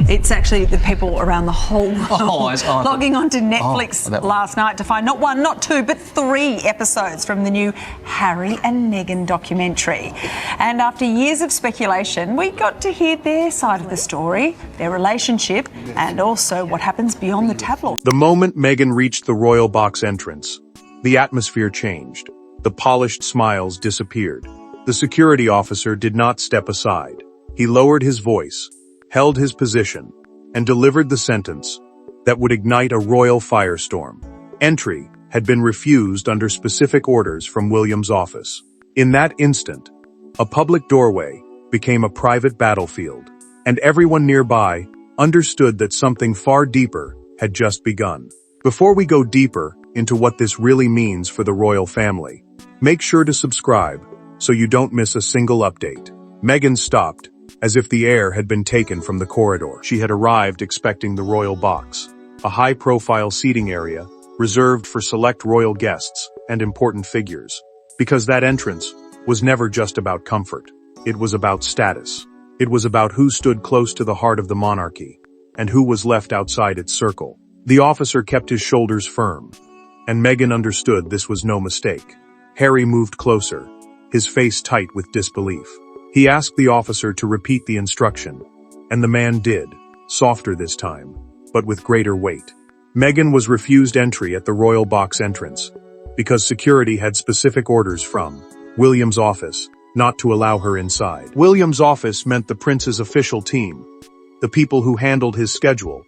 It's actually the people around the whole world logging onto Netflix last night to find not one, not two, but 3 episodes from the new Harry and Meghan documentary. And after years of speculation, we got to hear their side of the story, their relationship, and also what happens beyond the tabloid. The moment Meghan reached the royal box entrance, the atmosphere changed. The polished smiles disappeared. The security officer did not step aside. He lowered his voice, held his position, and delivered the sentence that would ignite a royal firestorm. Entry had been refused under specific orders from William's office. In that instant, a public doorway became a private battlefield, and everyone nearby understood that something far deeper had just begun. Before we go deeper into what this really means for the royal family, make sure to subscribe so you don't miss a single update. Meghan stopped, as if the air had been taken from the corridor. She had arrived expecting the royal box, a high-profile seating area reserved for select royal guests and important figures. Because that entrance was never just about comfort. It was about status. It was about who stood close to the heart of the monarchy and who was left outside its circle. The officer kept his shoulders firm, and Meghan understood this was no mistake. Harry moved closer, his face tight with disbelief. He asked the officer to repeat the instruction, and the man did, softer this time, but with greater weight. Meghan was refused entry at the royal box entrance because security had specific orders from William's office not to allow her inside. William's office meant the prince's official team, the people who handled his schedule,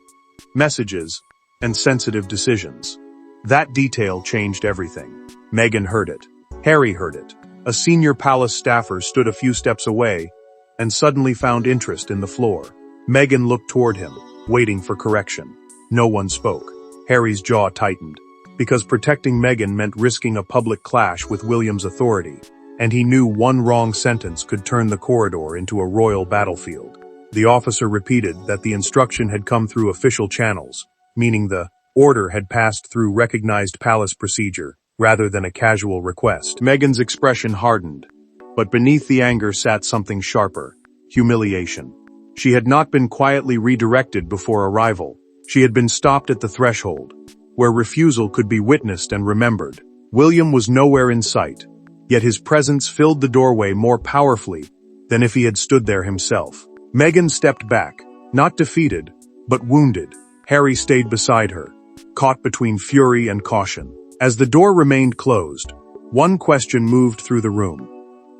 messages, and sensitive decisions. That detail changed everything. Meghan heard it. Harry heard it. A senior palace staffer stood a few steps away and suddenly found interest in the floor. Meghan looked toward him, waiting for correction. No one spoke. Harry's jaw tightened, because protecting Meghan meant risking a public clash with William's authority, and he knew one wrong sentence could turn the corridor into a royal battlefield. The officer repeated that the instruction had come through official channels, meaning the order had passed through recognized palace procedure, rather than a casual request. Meghan's expression hardened, but beneath the anger sat something sharper: humiliation. She had not been quietly redirected before arrival. She had been stopped at the threshold, where refusal could be witnessed and remembered. William was nowhere in sight, yet his presence filled the doorway more powerfully than if he had stood there himself. Meghan stepped back, not defeated, but wounded. Harry stayed beside her, caught between fury and caution. As the door remained closed, one question moved through the room.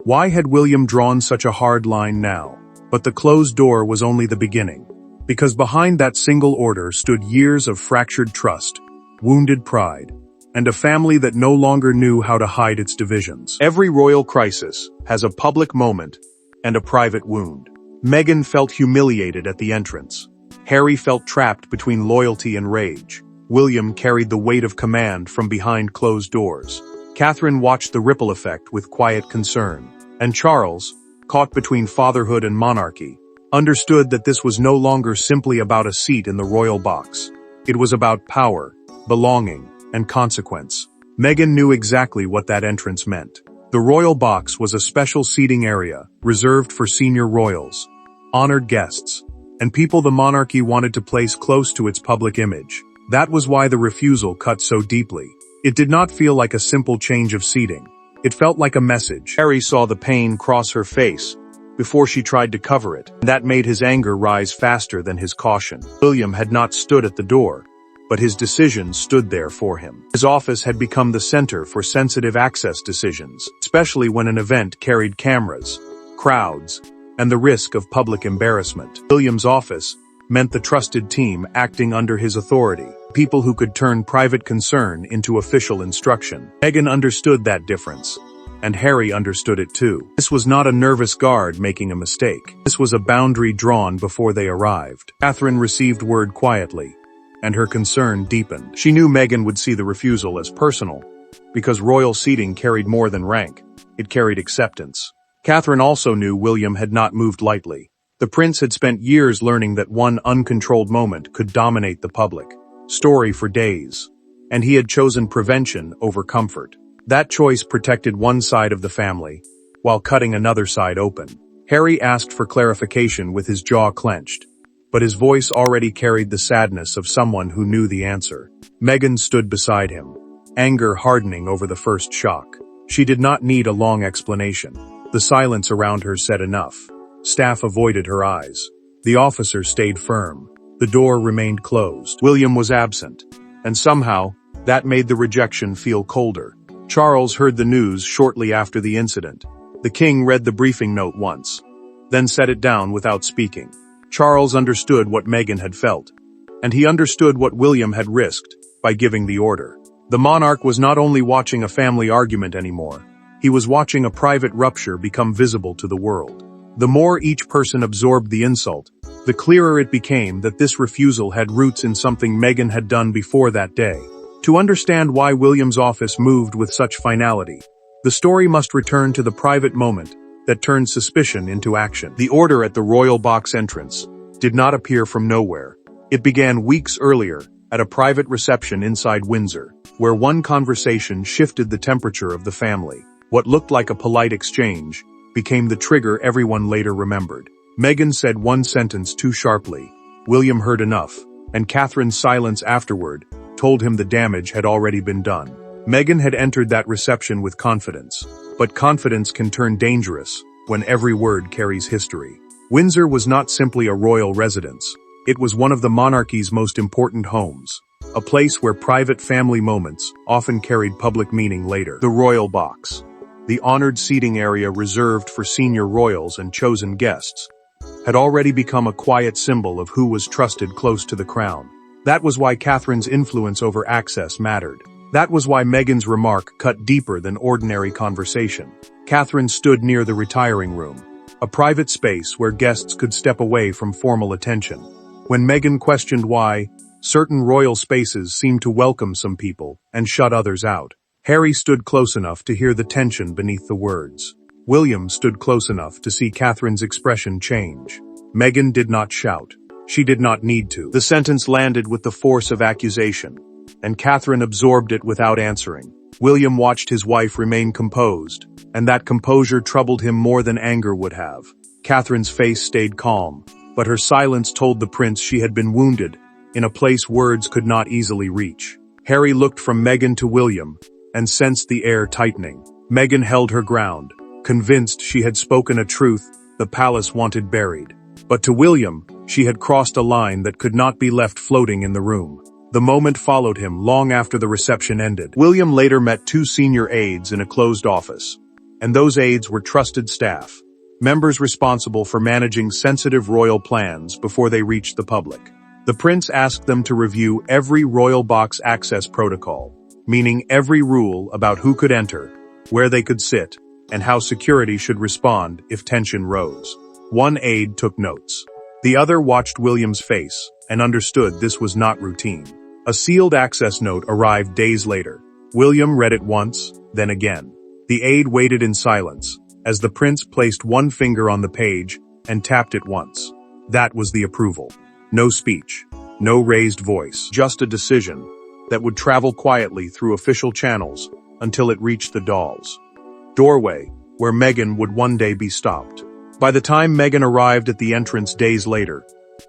Why had William drawn such a hard line now? But the closed door was only the beginning, because behind that single order stood years of fractured trust, wounded pride, and a family that no longer knew how to hide its divisions. Every royal crisis has a public moment and a private wound. Meghan felt humiliated at the entrance. Harry felt trapped between loyalty and rage. William carried the weight of command from behind closed doors. Catherine watched the ripple effect with quiet concern. And Charles, caught between fatherhood and monarchy, understood that this was no longer simply about a seat in the royal box. It was about power, belonging, and consequence. Meghan knew exactly what that entrance meant. The royal box was a special seating area reserved for senior royals, honored guests, and people the monarchy wanted to place close to its public image. That was why the refusal cut so deeply. It did not feel like a simple change of seating. It felt like a message. Harry saw the pain cross her face before she tried to cover it. That made his anger rise faster than his caution. William had not stood at the door, but his decision stood there for him. His office had become the center for sensitive access decisions, especially when an event carried cameras, crowds, and the risk of public embarrassment. William's office meant the trusted team acting under his authority, people who could turn private concern into official instruction. Meghan understood that difference, and Harry understood it too. This was not a nervous guard making a mistake. This was a boundary drawn before they arrived. Catherine received word quietly, and her concern deepened. She knew Meghan would see the refusal as personal, because royal seating carried more than rank. It carried acceptance. Catherine also knew William had not moved lightly. The prince had spent years learning that one uncontrolled moment could dominate the public story for days, and he had chosen prevention over comfort. That choice protected one side of the family, while cutting another side open. Harry asked for clarification with his jaw clenched, but his voice already carried the sadness of someone who knew the answer. Meghan stood beside him, anger hardening over the first shock. She did not need a long explanation. The silence around her said enough. Staff avoided her eyes. The officer stayed firm. The door remained closed. William was absent, and somehow, that made the rejection feel colder. Charles heard the news shortly after the incident. The king read the briefing note once, then set it down without speaking. Charles understood what Meghan had felt, and he understood what William had risked by giving the order. The monarch was not only watching a family argument anymore, he was watching a private rupture become visible to the world. The more each person absorbed the insult, the clearer it became that this refusal had roots in something Meghan had done before that day. To understand why William's office moved with such finality, the story must return to the private moment that turned suspicion into action. The order at the royal box entrance did not appear from nowhere. It began weeks earlier at a private reception inside Windsor, where one conversation shifted the temperature of the family. What looked like a polite exchange became the trigger everyone later remembered. Meghan said one sentence too sharply. William heard enough, and Catherine's silence afterward told him the damage had already been done. Meghan had entered that reception with confidence, but confidence can turn dangerous when every word carries history. Windsor was not simply a royal residence. It was one of the monarchy's most important homes, a place where private family moments often carried public meaning later. The royal box, the honored seating area reserved for senior royals and chosen guests, had already become a quiet symbol of who was trusted close to the crown. That was why Catherine's influence over access mattered. That was why Meghan's remark cut deeper than ordinary conversation. Catherine stood near the retiring room, a private space where guests could step away from formal attention. When Meghan questioned why, certain royal spaces seemed to welcome some people and shut others out, Harry stood close enough to hear the tension beneath the words. William stood close enough to see Catherine's expression change. Meghan did not shout. She did not need to. The sentence landed with the force of accusation, and Catherine absorbed it without answering. William watched his wife remain composed, and that composure troubled him more than anger would have. Catherine's face stayed calm, but her silence told the prince she had been wounded, in a place words could not easily reach. Harry looked from Meghan to William, and sensed the air tightening. Meghan held her ground, convinced she had spoken a truth the palace wanted buried. But to William, she had crossed a line that could not be left floating in the room. The moment followed him long after the reception ended. William later met 2 senior aides in a closed office, and those aides were trusted staff, members responsible for managing sensitive royal plans before they reached the public. The prince asked them to review every royal box access protocol, meaning every rule about who could enter, where they could sit, and how security should respond if tension rose. One aide took notes. The other watched William's face and understood this was not routine. A sealed access note arrived days later. William read it once, then again. The aide waited in silence as the prince placed one finger on the page and tapped it once. That was the approval. No speech, no raised voice, just a decision that would travel quietly through official channels until it reached the doll's doorway, where Meghan would one day be stopped. By the time Meghan arrived at the entrance days later,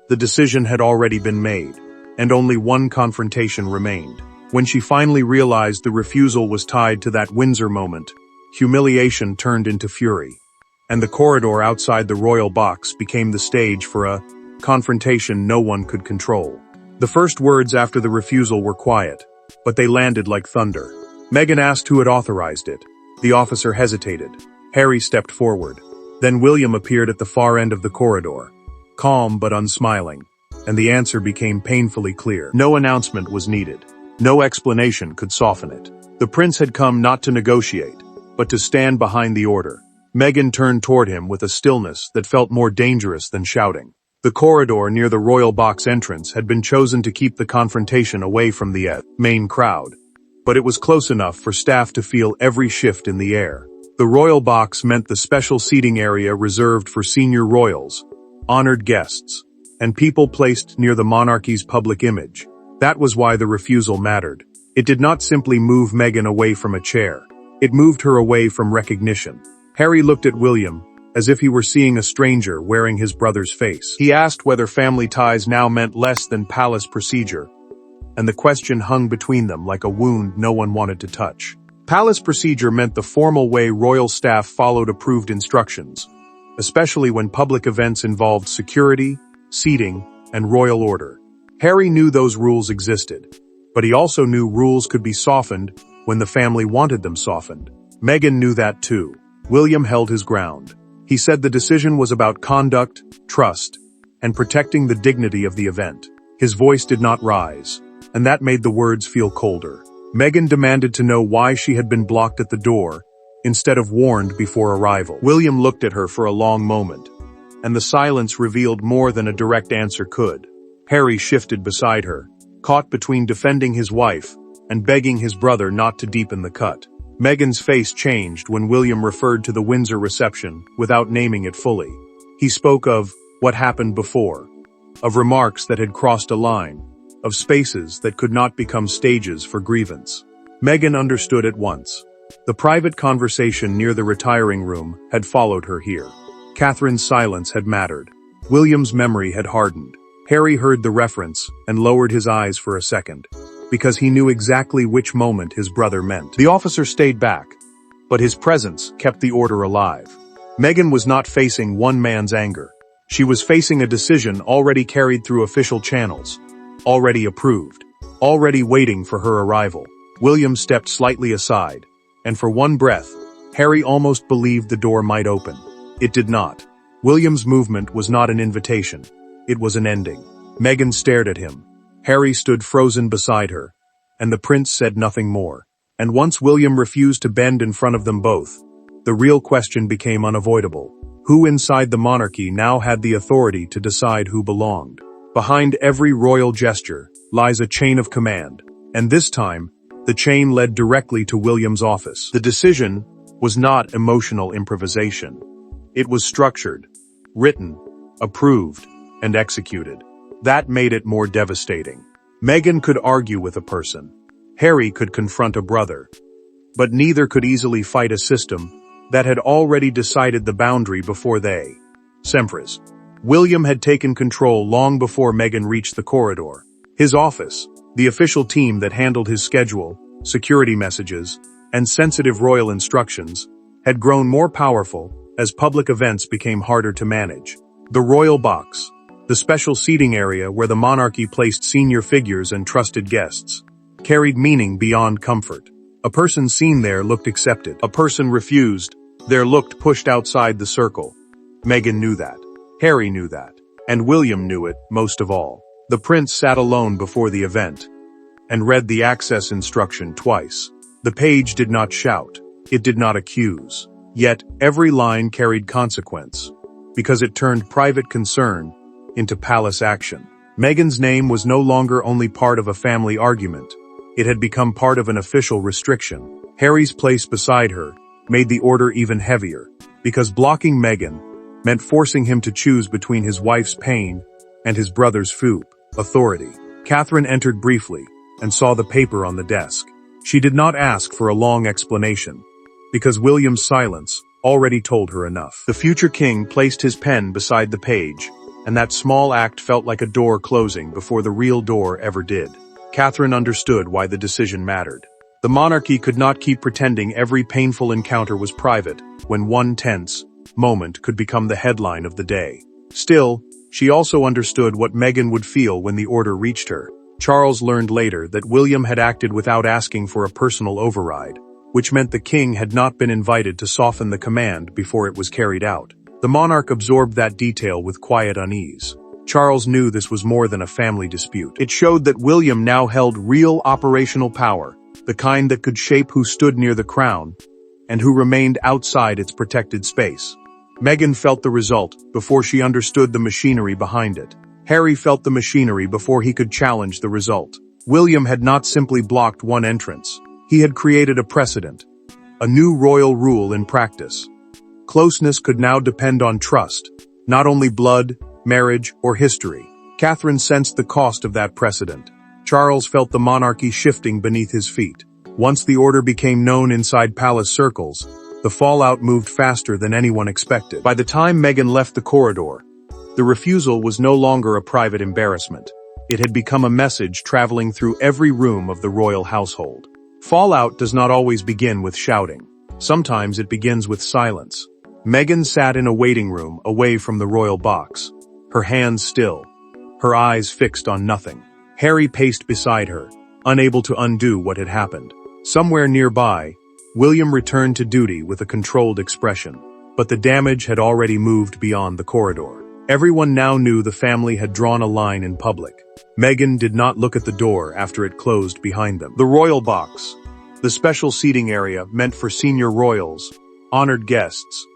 the decision had already been made, and only one confrontation remained. When she finally realized the refusal was tied to that Windsor moment, humiliation turned into fury, and the corridor outside the royal box became the stage for a confrontation no one could control. The first words after the refusal were quiet, but they landed like thunder. Meghan asked who had authorized it. The officer hesitated. Harry stepped forward. Then William appeared at the far end of the corridor, calm but unsmiling, and the answer became painfully clear. No announcement was needed. No explanation could soften it. The prince had come not to negotiate, but to stand behind the order. Meghan turned toward him with a stillness that felt more dangerous than shouting. The corridor near the royal box entrance had been chosen to keep the confrontation away from the main crowd, but it was close enough for staff to feel every shift in the air. The royal box meant the special seating area reserved for senior royals, honored guests, and people placed near the monarchy's public image. That was why the refusal mattered. It did not simply move Meghan away from a chair. It moved her away from recognition. Harry looked at William, as if he were seeing a stranger wearing his brother's face. He asked whether family ties now meant less than palace procedure, and the question hung between them like a wound no one wanted to touch. Palace procedure meant the formal way royal staff followed approved instructions, especially when public events involved security, seating, and royal order. Harry knew those rules existed, but he also knew rules could be softened when the family wanted them softened. Meghan knew that too. William held his ground. He said the decision was about conduct, trust, and protecting the dignity of the event. His voice did not rise, and that made the words feel colder. Meghan demanded to know why she had been blocked at the door, instead of warned before arrival. William looked at her for a long moment, and the silence revealed more than a direct answer could. Harry shifted beside her, caught between defending his wife and begging his brother not to deepen the cut. Meghan's face changed when William referred to the Windsor reception without naming it fully. He spoke of what happened before, of remarks that had crossed a line, of spaces that could not become stages for grievance. Meghan understood at once. The private conversation near the retiring room had followed her here. Catherine's silence had mattered. William's memory had hardened. Harry heard the reference and lowered his eyes for a second, because he knew exactly which moment his brother meant. The officer stayed back, but his presence kept the order alive. Meghan was not facing one man's anger. She was facing a decision already carried through official channels, already approved, already waiting for her arrival. William stepped slightly aside, and for one breath, Harry almost believed the door might open. It did not. William's movement was not an invitation. It was an ending. Meghan stared at him. Harry stood frozen beside her, and the prince said nothing more. And once William refused to bend in front of them both, the real question became unavoidable. Who inside the monarchy now had the authority to decide who belonged? Behind every royal gesture lies a chain of command, and this time, the chain led directly to William's office. The decision was not emotional improvisation. It was structured, written, approved, and executed. That made it more devastating. Meghan could argue with a person. Harry could confront a brother. But neither could easily fight a system that had already decided the boundary before they. Sempris. William had taken control long before Meghan reached the corridor. His office, the official team that handled his schedule, security messages, and sensitive royal instructions, had grown more powerful as public events became harder to manage. The royal box, the special seating area where the monarchy placed senior figures and trusted guests, carried meaning beyond comfort. A person seen there looked accepted. A person refused, there looked pushed outside the circle. Meghan knew that. Harry knew that. And William knew it most of all. The prince sat alone before the event and read the access instruction twice. The page did not shout. It did not accuse. Yet every line carried consequence, because it turned private concern into palace action. Meghan's name was no longer only part of a family argument. It had become part of an official restriction. Harry's place beside her made the order even heavier, because blocking Meghan meant forcing him to choose between his wife's pain and his brother's authority. Catherine entered briefly and saw the paper on the desk. She did not ask for a long explanation, because William's silence already told her enough. The future king placed his pen beside the page, and that small act felt like a door closing before the real door ever did. Catherine understood why the decision mattered. The monarchy could not keep pretending every painful encounter was private, when one tense moment could become the headline of the day. Still, she also understood what Meghan would feel when the order reached her. Charles learned later that William had acted without asking for a personal override, which meant the king had not been invited to soften the command before it was carried out. The monarch absorbed that detail with quiet unease. Charles knew this was more than a family dispute. It showed that William now held real operational power, the kind that could shape who stood near the crown and who remained outside its protected space. Meghan felt the result before she understood the machinery behind it. Harry felt the machinery before he could challenge the result. William had not simply blocked one entrance. He had created a precedent, a new royal rule in practice. Closeness could now depend on trust, not only blood, marriage, or history. Catherine sensed the cost of that precedent. Charles felt the monarchy shifting beneath his feet. Once the order became known inside palace circles, the The fallout moved faster than anyone expected. By the time Meghan left the corridor, the refusal was no longer a private embarrassment. It had become a message traveling through every room of the royal household. Fallout does not always begin with shouting. Sometimes it begins with silence. Meghan sat in a waiting room away from the royal box, her hands still, her eyes fixed on nothing. Harry paced beside her, unable to undo what had happened. Somewhere nearby, William returned to duty with a controlled expression, but the damage had already moved beyond the corridor. Everyone now knew the family had drawn a line in public. Meghan did not look at the door after it closed behind them. The royal box, the special seating area meant for senior royals, honored guests,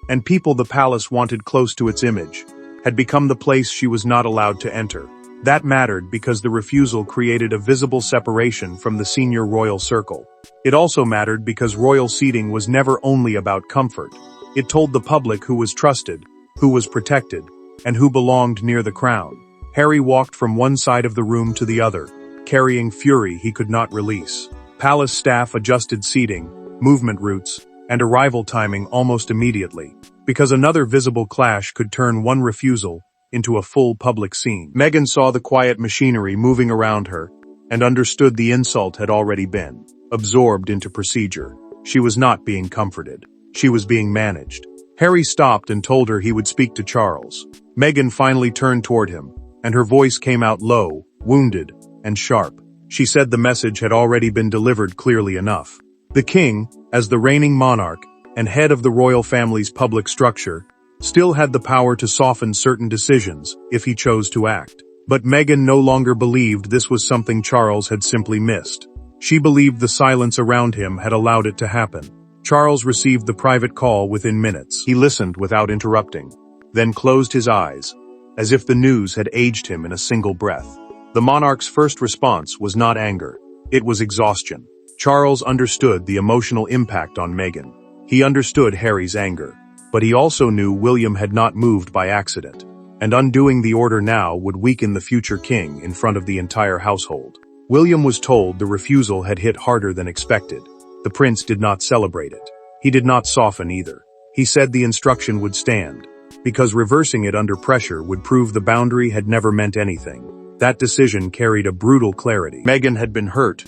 and people the palace wanted close to its image, had become the place she was not allowed to enter. That mattered because the refusal created a visible separation from the senior royal circle. It also mattered because royal seating was never only about comfort. It told the public who was trusted, who was protected, and who belonged near the crown. Harry walked from one side of the room to the other, carrying fury he could not release. Palace staff adjusted seating, movement routes, and arrival timing almost immediately, because another visible clash could turn one refusal into a full public scene. Meghan saw the quiet machinery moving around her, and understood the insult had already been absorbed into procedure. She was not being comforted. She was being managed. Harry stopped and told her he would speak to Charles. Meghan finally turned toward him, and her voice came out low, wounded, and sharp. She said the message had already been delivered clearly enough. The king, as the reigning monarch and head of the royal family's public structure, still had the power to soften certain decisions if he chose to act. But Meghan no longer believed this was something Charles had simply missed. She believed the silence around him had allowed it to happen. Charles received the private call within minutes. He listened without interrupting, then closed his eyes, as if the news had aged him in a single breath. The monarch's first response was not anger. It was exhaustion. Charles understood the emotional impact on Meghan. He understood Harry's anger, but he also knew William had not moved by accident, and undoing the order now would weaken the future king in front of the entire household. William was told the refusal had hit harder than expected. The prince did not celebrate it. He did not soften either. He said the instruction would stand, because reversing it under pressure would prove the boundary had never meant anything. That decision carried a brutal clarity. Meghan had been hurt.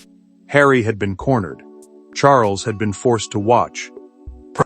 Harry had been cornered. Charles had been forced to watch.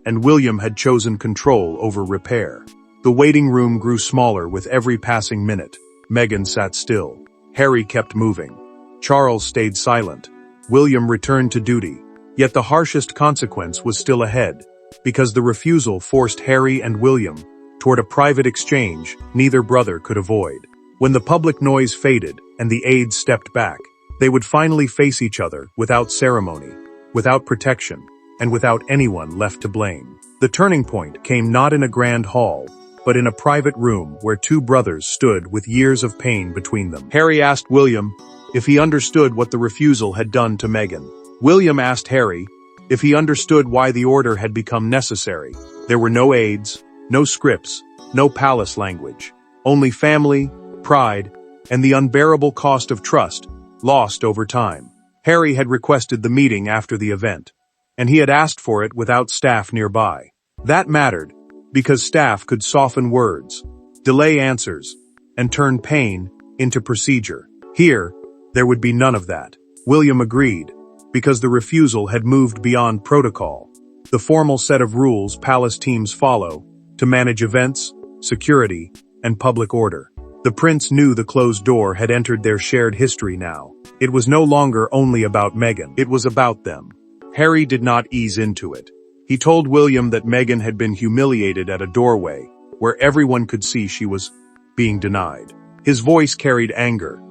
And William had chosen control over repair. The waiting room grew smaller with every passing minute. Meghan sat still. Harry kept moving. Charles stayed silent. William returned to duty. Yet the harshest consequence was still ahead, because the refusal forced Harry and William toward a private exchange neither brother could avoid. When the public noise faded and the aides stepped back, they would finally face each other without ceremony, without protection, and without anyone left to blame. The turning point came not in a grand hall, but in a private room where two brothers stood with years of pain between them. Harry asked William if he understood what the refusal had done to Meghan. William asked Harry if he understood why the order had become necessary. There were no aides, no scripts, no palace language, only family, pride, and the unbearable cost of trust, lost over time. Harry had requested the meeting after the event, and he had asked for it without staff nearby. That mattered, because staff could soften words, delay answers, and turn pain into procedure. Here, there would be none of that. William agreed, because the refusal had moved beyond protocol, the formal set of rules palace teams follow to manage events, security, and public order. The prince knew the closed door had entered their shared history now. It was no longer only about Meghan. It was about them. Harry did not ease into it. He told William that Meghan had been humiliated at a doorway, where everyone could see she was being denied. His voice carried anger,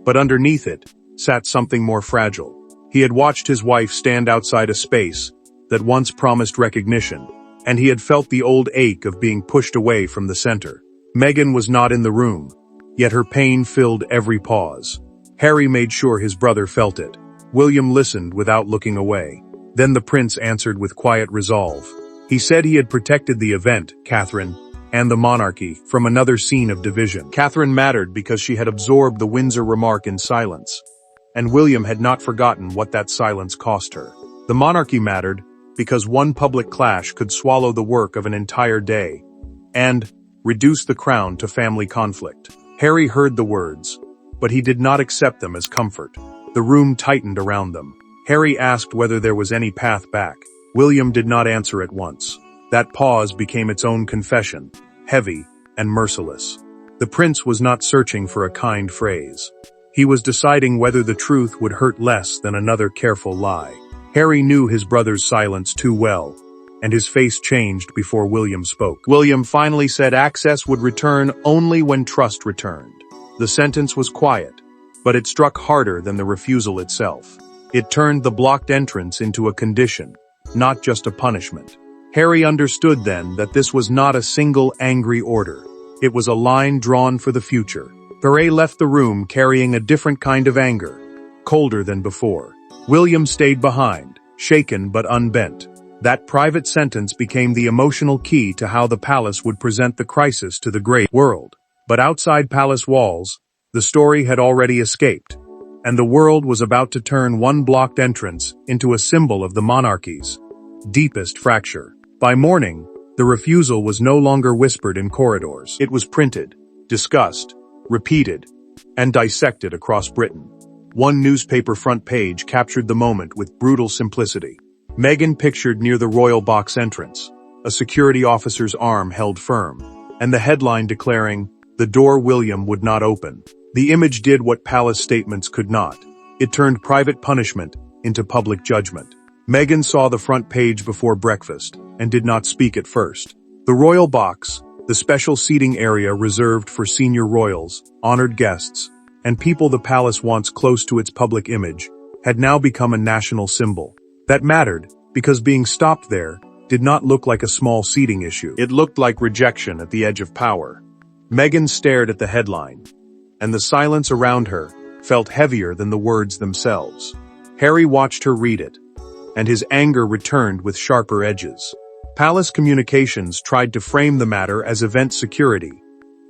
but underneath it sat something more fragile. He had watched his wife stand outside a space that once promised recognition, and he had felt the old ache of being pushed away from the center. Meghan was not in the room, yet her pain filled every pause. Harry made sure his brother felt it. William listened without looking away. Then the prince answered with quiet resolve. He said he had protected the event, Catherine, and the monarchy from another scene of division. Catherine mattered because she had absorbed the Windsor remark in silence, and William had not forgotten what that silence cost her. The monarchy mattered because one public clash could swallow the work of an entire day, and reduce the crown to family conflict. Harry heard the words, but he did not accept them as comfort. The room tightened around them. Harry asked whether there was any path back. William did not answer at once. That pause became its own confession, heavy and merciless. The prince was not searching for a kind phrase. He was deciding whether the truth would hurt less than another careful lie. Harry knew his brother's silence too well, and his face changed before William spoke. William finally said access would return only when trust returned. The sentence was quiet, but it struck harder than the refusal itself. It turned the blocked entrance into a condition, not just a punishment. Harry understood then that this was not a single angry order. It was a line drawn for the future. Harry left the room carrying a different kind of anger, colder than before. William stayed behind, shaken but unbent. That private sentence became the emotional key to how the palace would present the crisis to the great world. But outside palace walls, the story had already escaped, and the world was about to turn one blocked entrance into a symbol of the monarchy's deepest fracture. By morning, the refusal was no longer whispered in corridors. It was printed, discussed, repeated, and dissected across Britain. One newspaper front page captured the moment with brutal simplicity. Meghan pictured near the royal box entrance, a security officer's arm held firm, and the headline declaring, "The door William would not open." The image did what palace statements could not. It turned private punishment into public judgment. Meghan saw the front page before breakfast and did not speak at first. The royal box, the special seating area reserved for senior royals, honored guests, and people the palace wants close to its public image, had now become a national symbol. That mattered because being stopped there did not look like a small seating issue. It looked like rejection at the edge of power. Meghan stared at the headline, and the silence around her felt heavier than the words themselves. Harry watched her read it, and his anger returned with sharper edges. Palace communications tried to frame the matter as event security,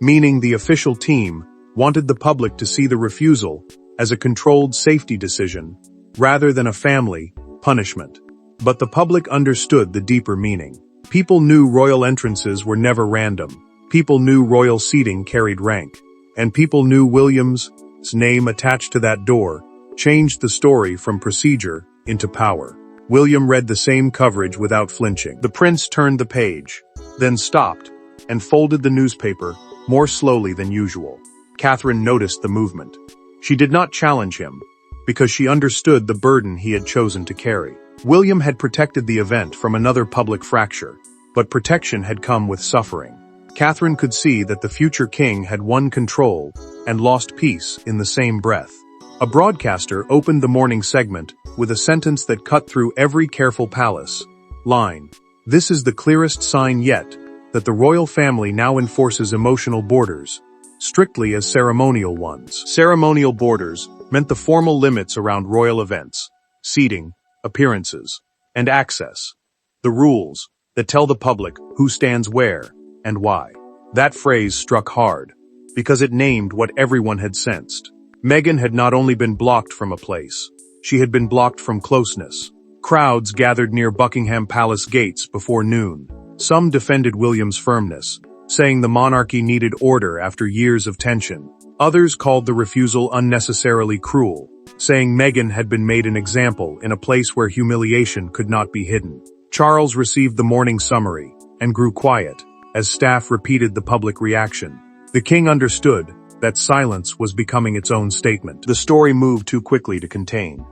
meaning the official team wanted the public to see the refusal as a controlled safety decision rather than a family punishment. But the public understood the deeper meaning. People knew royal entrances were never random. People knew royal seating carried rank. And people knew William's name attached to that door changed the story from procedure into power. William read the same coverage without flinching. The prince turned the page, then stopped, and folded the newspaper more slowly than usual. Catherine noticed the movement. She did not challenge him, because she understood the burden he had chosen to carry. William had protected the event from another public fracture, but protection had come with suffering. Catherine could see that the future king had won control and lost peace in the same breath. A broadcaster opened the morning segment with a sentence that cut through every careful palace line. "This is the clearest sign yet that the royal family now enforces emotional borders, strictly as ceremonial ones." Ceremonial borders meant the formal limits around royal events, seating, appearances, and access. The rules that tell the public who stands where and why. That phrase struck hard, because it named what everyone had sensed. Meghan had not only been blocked from a place, she had been blocked from closeness. Crowds gathered near Buckingham Palace gates before noon. Some defended William's firmness, saying the monarchy needed order after years of tension. Others called the refusal unnecessarily cruel, saying Meghan had been made an example in a place where humiliation could not be hidden. Charles received the morning summary and grew quiet as staff repeated the public reaction. The king understood that silence was becoming its own statement. The story moved too quickly to contain.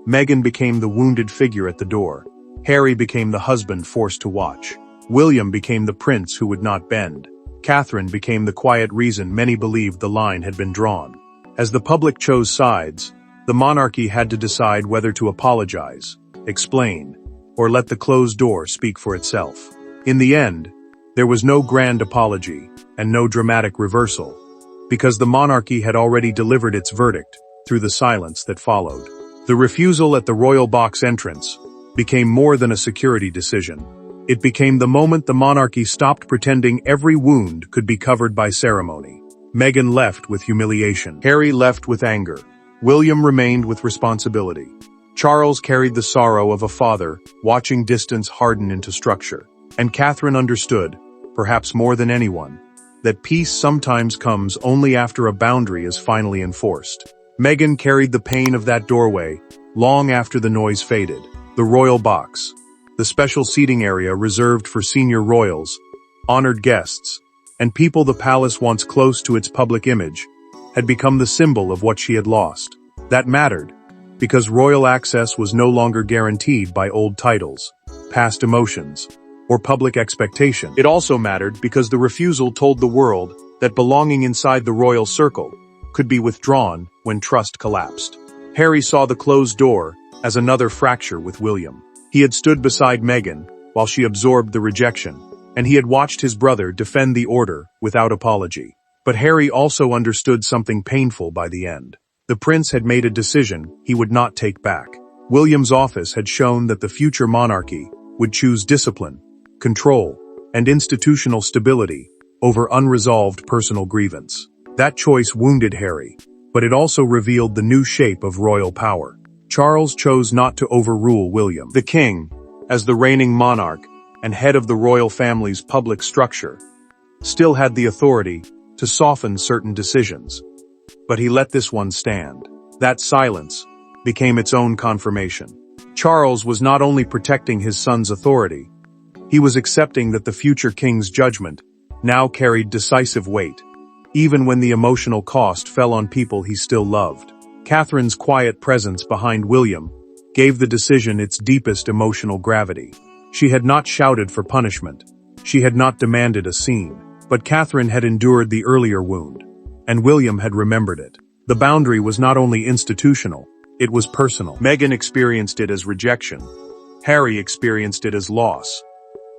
Meghan became the wounded figure at the door. Harry became the husband forced to watch. William became the prince who would not bend. Catherine became the quiet reason many believed the line had been drawn. As the public chose sides, the monarchy had to decide whether to apologize, explain, or let the closed door speak for itself. In the end, there was no grand apology and no dramatic reversal, because the monarchy had already delivered its verdict through the silence that followed. The refusal at the royal box entrance became more than a security decision. It became the moment the monarchy stopped pretending every wound could be covered by ceremony. Meghan left with humiliation. Harry left with anger. William remained with responsibility. Charles carried the sorrow of a father, watching distance harden into structure. And Catherine understood, perhaps more than anyone, that peace sometimes comes only after a boundary is finally enforced. Meghan carried the pain of that doorway, long after the noise faded. The royal box, the special seating area reserved for senior royals, honored guests, and people the palace once close to its public image, had become the symbol of what she had lost. That mattered, because royal access was no longer guaranteed by old titles, past emotions, or public expectation. It also mattered because the refusal told the world that belonging inside the royal circle could be withdrawn when trust collapsed. Harry saw the closed door as another fracture with William. He had stood beside Meghan while she absorbed the rejection, and he had watched his brother defend the order without apology. But Harry also understood something painful by the end. The prince had made a decision he would not take back. William's office had shown that the future monarchy would choose discipline, control, and institutional stability over unresolved personal grievance. That choice wounded Harry, but it also revealed the new shape of royal power. Charles chose not to overrule William. The king, as the reigning monarch and head of the royal family's public structure, still had the authority to soften certain decisions. But he let this one stand. That silence became its own confirmation. Charles was not only protecting his son's authority, he was accepting that the future king's judgment now carried decisive weight, even when the emotional cost fell on people he still loved. Catherine's quiet presence behind William gave the decision its deepest emotional gravity. She had not shouted for punishment. She had not demanded a scene. But Catherine had endured the earlier wound, and William had remembered it. The boundary was not only institutional, it was personal. Meghan experienced it as rejection. Harry experienced it as loss.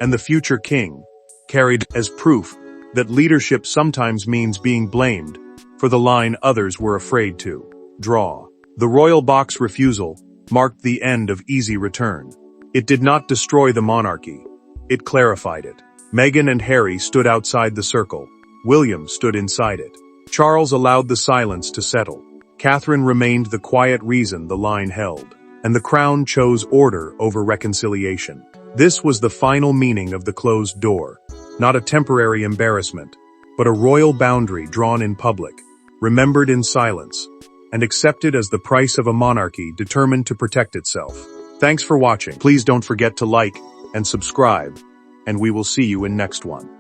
And the future king carried as proof that leadership sometimes means being blamed for the line others were afraid to draw. The royal box refusal marked the end of easy return. It did not destroy the monarchy. It clarified it. Meghan and Harry stood outside the circle. William stood inside it. Charles allowed the silence to settle. Catherine remained the quiet reason the line held. And the crown chose order over reconciliation. This was the final meaning of the closed door. Not a temporary embarrassment, but a royal boundary drawn in public, remembered in silence, and accepted as the price of a monarchy determined to protect itself. Thanks for watching. Please don't forget to like and subscribe, and we will see you in next one.